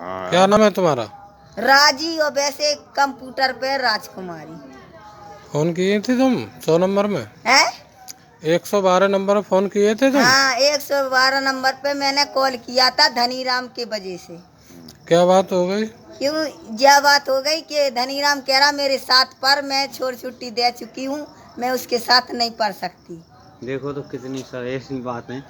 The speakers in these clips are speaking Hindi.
क्या नाम है तुम्हारा? राजी, और वैसे कंप्यूटर पे राजकुमारी। फोन किए थे तुम 100 नंबर में? है 112 नंबर में फोन किए थे तुम? हाँ, 112 नंबर पे मैंने कॉल किया था धनीराम के वजह से। क्या बात हो गई? क्यों? यह बात हो गई कि धनीराम कह रहा मेरे साथ पर मैं छोड़ छुट्टी दे चुकी हूँ, मैं उसके साथ नहीं पढ़ सकती। देखो तो कितनी ऐसी बात है।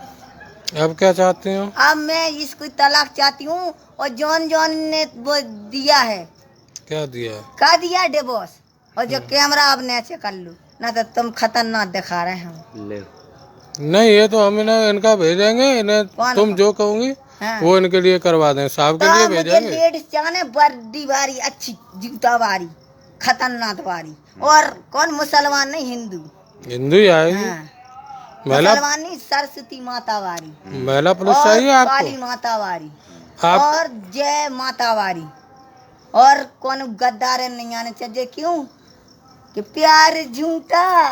अब क्या चाहती हो? अब मैं इसको तलाक चाहती हूँ, और जॉन जॉन ने वो दिया है। क्या दिया? का दिया डिवोर्स, और जो कैमरा अब नीचे कर लो, ना तो तुम खतरनाक दिखा रहे हो। ले नहीं, ये तो हम इनका भेजेंगे इन्हें। तुम जो कहोगी हाँ। वो इनके लिए करवा दें, साहब के लिए मुझे भेजेंगे। लेडीज चाहने बड़ी वारी, अच्छी जूता वारी, खतरनाक वारी। और कौन? मुसलमान नहीं, हिंदू। हिंदू ही आएगी। हाँ। महिला मुसलमान नहीं, सरस्वती माता वारी, महिला पुलिस और चाहिए काली आपको? माता वारी, आप और जय माता वारी। और कौन गद्दार नहीं आने चाहिए। क्यों? कि प्यार झूठा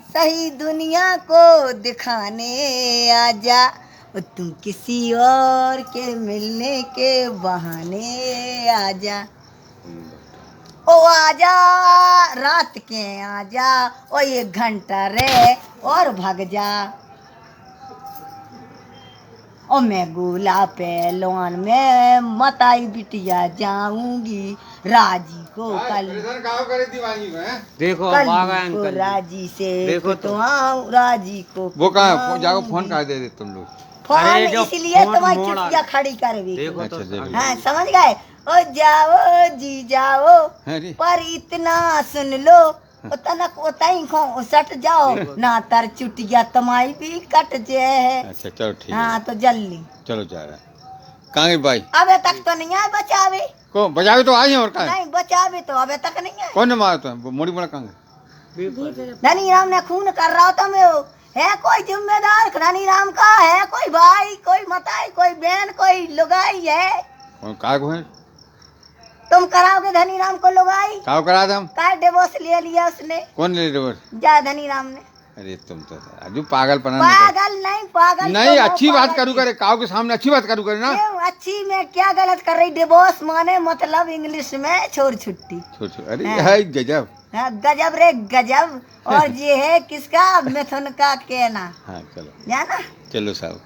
सही दुनिया को दिखाने आजा, और तुम किसी और के मिलने के बहाने आजा। ओ आजा रात के आजा, ओ 1 घंटा रे और भाग जा। ओ मैं गोला पहलवान में मताई बिटिया जाऊंगी, राजी को कल देखो कल बागा को अंकल राजी से देखो तो आऊं, राजी को वो कहाँ जाओ फोन कहाँ दे तुम लोग? फोन अरे जो इसलिए फोन तुम्हारी मोड़ चुटिया खड़ी कर भी। देखो तो अच्छा, देखो। हाँ, समझ गए? ओ जाओ जी जाओ, अरे पर इतना सुन लो, तनक उतई खो सट जाओ, ना तर चुटिया तुम्हारी भी कट जाए। अच्छा चलो ठीक हाँ, है, तो जल्दी। चलो जा रहा है। कहाँ गई भाई? अबे तक तो नहीं आए बचावे। को बजावे तो आई है और कहाँ है? नहीं बचावे तो अबे तक नहीं है। कौन ने मारा तो मोड़ी बड़ा कहाँ गए? धनीराम ने खून कर रहा था मैं। है कोई जिम्मेदार धनीराम का? है कोई भाई, कोई मताई, कोई बहन, कोई लुगाई है? कौन कहाँ को है? तुम कराओगे धनीराम को लुगाई? कहाँ करा था हम? का डिवोर्स ले लिया उसने, कौन ले रहे? जा धनीराम ने। अरे तुम तो अजू पागल पना पागल नहीं, पागल नहीं, तो अच्छी वो बात पागल करू थी। करे, काऊ के सामने अच्छी बात करू करे ना। क्यों अच्छी? में क्या गलत कर रही? डिवोर्स माने मतलब इंग्लिश में छोड़ छुट्टी। छोड़ अरे हाँ। है गजब। हाँ, गजब रे गजब। और ये है किसका? मिथुन का कहना। हाँ चलो जाना चलो साहब।